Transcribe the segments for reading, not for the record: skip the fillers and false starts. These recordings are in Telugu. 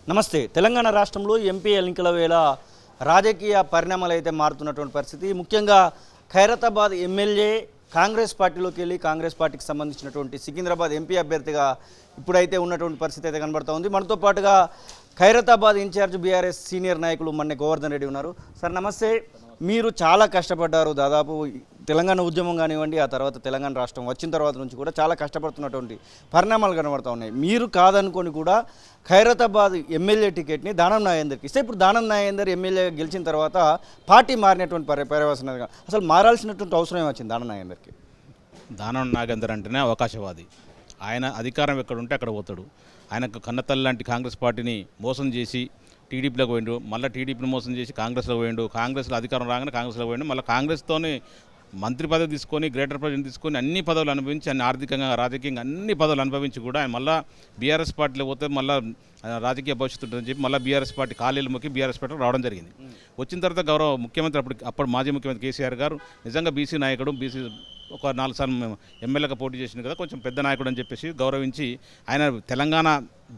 నమస్తే. తెలంగాణ రాష్ట్రంలో ఎంపీ ఎన్నికల వేళ రాజకీయ పరిణామాలు అయితే మారుతున్నటువంటి పరిస్థితి. ముఖ్యంగా ఖైరతాబాద్ ఎమ్మెల్యే కాంగ్రెస్ పార్టీలోకి వెళ్ళి కాంగ్రెస్ పార్టీకి సంబంధించినటువంటి సికింద్రాబాద్ ఎంపీ అభ్యర్థిగా ఇప్పుడైతే ఉన్నటువంటి పరిస్థితి అయితే కనబడుతూ ఉంది. మనతో పాటుగా ఖైరతాబాద్ ఇన్ఛార్జ్ బీఆర్ఎస్ సీనియర్ నాయకులు మన్నె గోవర్ధన్ రెడ్డి ఉన్నారు. సార్ నమస్తే. మీరు చాలా కష్టపడ్డారు. దాదాపు తెలంగాణ ఉద్యమం కానివ్వండి, ఆ తర్వాత తెలంగాణ రాష్ట్రం వచ్చిన తర్వాత నుంచి కూడా చాలా కష్టపడుతున్నటువంటి పరిణామాలు కనబడుతూ ఉన్నాయి. మీరు కాదనుకొని కూడా ఖైరతాబాద్ ఎమ్మెల్యే టికెట్ని దానం నాగేందర్కి ఇస్తే ఇప్పుడు దానం నాగేందర్ ఎమ్మెల్యే గెలిచిన తర్వాత పార్టీ మారినటువంటి పర్యవసనం అసలు మారాల్సినటువంటి అవసరం ఏమొచ్చింది దానం నాగేందర్కి? దానం నాగేందర్ అంటేనే అవకాశవాది. ఆయన అధికారం ఎక్కడుంటే అక్కడ పోతాడు. ఆయనకు కన్నతల్లి లాంటి కాంగ్రెస్ పార్టీని మోసం చేసి టీడీపీలోకి పోయిండు, మళ్ళీ టీడీపీని మోసం చేసి కాంగ్రెస్లో పోయిండు, కాంగ్రెస్లో అధికారం రాగానే కాంగ్రెస్లో పోయిండు, మళ్ళీ కాంగ్రెస్తోనే మంత్రి పదవి తీసుకొని గ్రేటర్ ప్రెసిడెంట్ తీసుకొని అన్ని పదవులు అనుభవించి అన్ని ఆర్థికంగా రాజకీయంగా అన్ని పదవులు అనుభవించి కూడా ఆయన మళ్ళీ బీఆర్ఎస్ పార్టీలో పోతే మళ్ళీ రాజకీయ భవిష్యత్తు ఉంటుందని చెప్పి మళ్ళీ బీఆర్ఎస్ పార్టీ ఖాళీలు మొక్కి బీఆర్ఎస్ పార్టీ రావడం జరిగింది. వచ్చిన తర్వాత గౌరవ ముఖ్యమంత్రి అప్పుడు మాజీ ముఖ్యమంత్రి కేసీఆర్ గారు నిజంగా బీసీ నాయకుడు, బీసీ ఒక 4 సార్లు మేము ఎమ్మెల్యేగా పోటీ చేసింది కదా, కొంచెం పెద్ద నాయకుడు అని చెప్పేసి గౌరవించి ఆయన తెలంగాణ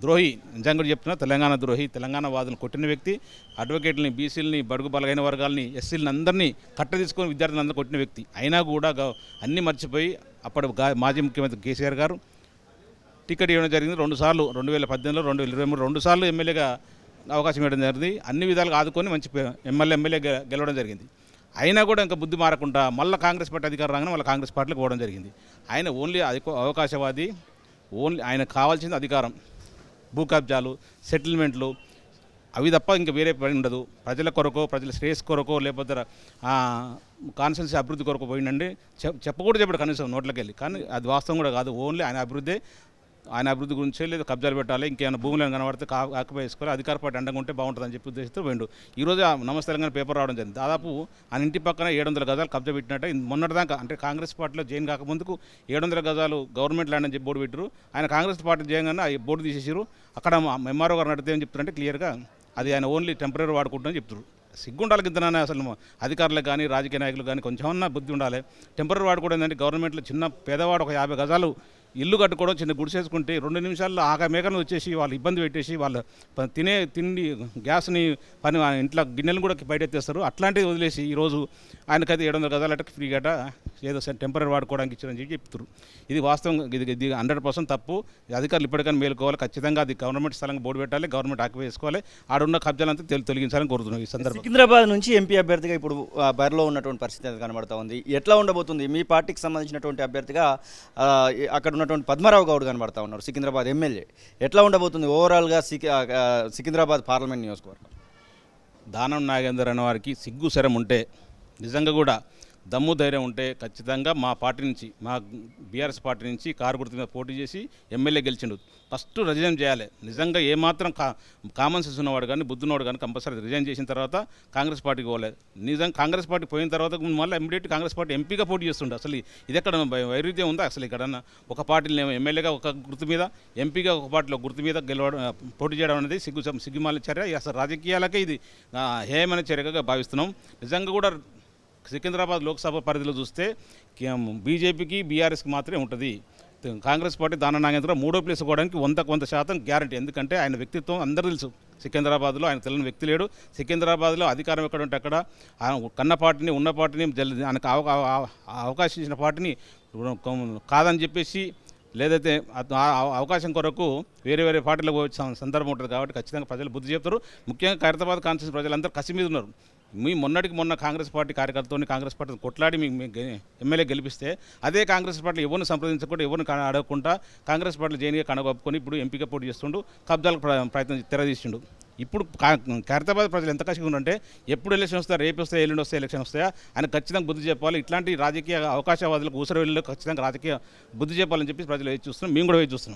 ద్రోహి, నిజంగా చెప్తున్నా తెలంగాణ ద్రోహి, తెలంగాణ వాదులను కొట్టిన వ్యక్తి, అడ్వకేట్లని, బీసీలని, బడుగు బలహీన వర్గాలని, ఎస్సీలని అందరినీ కట్ట తీసుకొని విద్యార్థులను అందరూ కొట్టిన వ్యక్తి. అయినా కూడా అన్నీ మర్చిపోయి అప్పటి మాజీ ముఖ్యమంత్రి కేసీఆర్ గారు టికెట్ ఇవ్వడం జరిగింది. 2 సార్లు 2018లో 2023 2 సార్లు ఎమ్మెల్యేగా అవకాశం ఇవ్వడం జరిగింది. అన్ని విధాలుగా ఆదుకొని మంచి ఎమ్మెల్యే గెలవడం జరిగింది. అయినా కూడా ఇంకా బుద్ధి మారకుండా మళ్ళీ కాంగ్రెస్ పార్టీ అధికారం రాగానే మళ్ళీ కాంగ్రెస్ పార్టీకి పోవడం జరిగింది. ఆయన ఓన్లీ అవకాశవాది, ఓన్లీ ఆయన కావాల్సింది అధికారం, భూ కబ్జాలు, సెటిల్మెంట్లు, అవి తప్ప ఇంకా వేరే పని ఉండదు. ప్రజల కొరకో, ప్రజల శ్రేయస్ కొరకో, లేకపోతే కాన్స్టిట్యున్సీ అభివృద్ధి కొరకు పోయిందండి చెప్పకూడదు చెప్పాడు కనీసం నోట్లకి వెళ్ళి. కానీ అది వాస్తవం కూడా కాదు. ఓన్లీ ఆయన అభివృద్ధి గురించి లేదా కబ్జాలు పెట్టాలి, ఇంకేమైనా భూములను కనబడితే ఆక్యుపై చేసుకోవాలి, అధికార పార్టీ అండగా ఉంటే బాగుంటుందని చెప్పి ఉద్దేశంతో పోయిండు. ఈరోజు నమస్తే తెలంగాణ పేపర్ రావడం జరిగింది. దాదాపు ఆయన ఇంటి పక్కన 700 గజాలు కబ్జా పెట్టినట్టు మొన్నటిదాకా, అంటే కాంగ్రెస్ పార్టీలో జైన్ కాకముందుకు 700 గజాలు గవర్నమెంట్ ల్యాండ్ అని చెప్పి బోర్డు పెట్టారు. ఆయన కాంగ్రెస్ పార్టీ చేయగానే ఆ బోర్డు తీసేసారు. అక్కడ ఎంఆర్ఓ గారు నడితే అని చెప్తారంటే క్లియర్గా అది ఆయన ఓన్లీ టెంపరీ వాడుకుంటుందని చెప్తారు. సిగ్గుండాలి కిందనే అసలు అధికారులకు కానీ రాజకీయ నాయకులు కానీ కొంచెమన్నా బుద్ధి ఉండాలి. టెంపరీ వాడుకోవడం ఏంటంటే గవర్నమెంట్లో చిన్న పేదవాడు ఒక 50 గజాలు ఇల్లు కట్టుకోవడం, చిన్న గుడిసేసుకుంటే 2 నిమిషాల్లో ఆగా మేకలను వచ్చేసి వాళ్ళు ఇబ్బంది పెట్టేసి వాళ్ళు తినే తిండి గ్యాస్ని ఇంట్లో గిన్నెలను కూడా బయటెత్తేస్తారు. అట్లాంటివి వదిలేసి ఈరోజు ఆయనకైతే 700 గజాలట ఫ్రీ గట ఏదో టెంపరీ వాడుకోవడానికి ఇచ్చారని చెప్పి చెప్తారు. ఇది వాస్తవం, ఇది 100% తప్పు. అధికారులు ఇప్పటికైనా మేలుకోవాలి. ఖచ్చితంగా అది గవర్నమెంట్ స్థలంగా బోర్డు పెట్టాలి, గవర్నమెంట్ ఆక్యుపై చేసుకోవాలి. ఆడున్న కబ్జాలంతా తొలగించాలని కోరుతున్నాం. ఈ సందర్భంగా సికింద్రాబాద్ నుంచి ఎంపీ అభ్యర్థిగా ఇప్పుడు బరిలో ఉన్నటువంటి పరిస్థితి కనబడుతూ ఉంది. ఎట్లా ఉండబోతుంది? మీ పార్టీకి సంబంధించినటువంటి అభ్యర్థిగా అక్కడ ఉన్నటువంటి పద్మారావు గౌడ్ కనబడతా ఉన్నారు, సికింద్రాబాద్ ఎమ్మెల్యే. ఎట్లా ఉండబోతుంది ఓవరాల్గా సికింద్రాబాద్ పార్లమెంట్ నియోజకవర్గం? దానం నాగేందర్ అనే వారికి సిగ్గు శరం ఉంటే, నిజంగా కూడా దమ్ము ధైర్యం ఉంటే ఖచ్చితంగా మా పార్టీ నుంచి, మా బీఆర్ఎస్ పార్టీ నుంచి కారు గుర్తు మీద పోటీ చేసి ఎమ్మెల్యే గెలిచిండు. ఫస్ట్ రిజైన్ చేయాలి. నిజంగా ఏమాత్రం కామన్ సెన్స్ ఉన్నవాడు కానీ, బుద్ధి ఉన్నవాడు కానీ కంపల్సరీ రిజైన్ చేసిన తర్వాత కాంగ్రెస్ పార్టీకి పోలేదు. నిజంగా కాంగ్రెస్ పార్టీ పోయిన తర్వాత మళ్ళీ ఇమ్మీడియట్ కాంగ్రెస్ పార్టీ ఎంపీగా పోటీ చేస్తుండే. అసలు ఇది ఎక్కడ వైరుధ్యం ఉందా? అసలు ఇక్కడన్నా ఒక పార్టీలో ఎమ్మెల్యేగా ఒక గుర్తు మీద, ఎంపీగా ఒక పార్టీలో గుర్తు మీద పోటీ చేయడం అనేది సిగ్గుమాల చర్య. అసలు రాజకీయాలకే ఇది హేయమైన చర్యగా భావిస్తున్నాం. నిజంగా కూడా సికింద్రాబాద్ లోక్సభ పరిధిలో చూస్తే బీజేపీకి, బీఆర్ఎస్కి మాత్రమే ఉంటుంది. కాంగ్రెస్ పార్టీ దానం నాగేంద్ర 3వ ప్లేస్ పోవడానికి 100% గ్యారంటీ. ఎందుకంటే ఆయన వ్యక్తిత్వం అందరూ తెలుసు. సికింద్రాబాద్లో ఆయన తెలియని వ్యక్తి లేడు. సికింద్రాబాద్లో అధికారం ఎక్కడ ఉంటే అక్కడ కన్న పార్టీని, ఉన్న పార్టీని, ఆయనకు అవకాశం ఇచ్చిన పార్టీని కాదని చెప్పేసి, లేదైతే అవకాశం కొరకు వేరే పార్టీలకు వచ్చే సందర్భం ఉంటుంది. కాబట్టి ఖచ్చితంగా ప్రజలు బుద్ధి చెప్తారు. ముఖ్యంగా ఖైరతాబాద్ కాన్స్టిట్యూన్సీ ప్రజలందరూ కసి మీద ఉన్నారు. మొన్న కాంగ్రెస్ పార్టీ కార్యకర్తలతో కాంగ్రెస్ పార్టీని కొట్లాడి ఎమ్మెల్యే గెలిపిస్తే అదే కాంగ్రెస్ పార్టీ ఎవరిని సంప్రదించకుండా, ఎవరిని అడగకుండా కాంగ్రెస్ పార్టీలు జైన్గా కనగొప్పుకొని ఇప్పుడు ఎంపీగా పోటీ చేస్తుండు, కబ్జాలకు ప్రయత్నం తెరదీసిండు. ఇప్పుడు ఖైరతాబాద్ ప్రజలు ఎంత కసిగా ఉందంటే ఎప్పుడు ఎలక్షన్ వస్తాయా, రేపు వస్తాయా, ఎల్లుండి వస్తాయి ఎలక్షన్ వస్తాయా అని ఖచ్చితంగా బుద్ధి చెప్పాలి. ఇట్లాంటి రాజకీయ అవకాశవాదులకు ఊసరవెల్లిలో ఖచ్చితంగా రాజకీయ బుద్ధి చెప్పాలని చెప్పి ప్రజలు వేచి చూస్తున్నాం. మేము కూడా వేచి చూస్తున్నాం.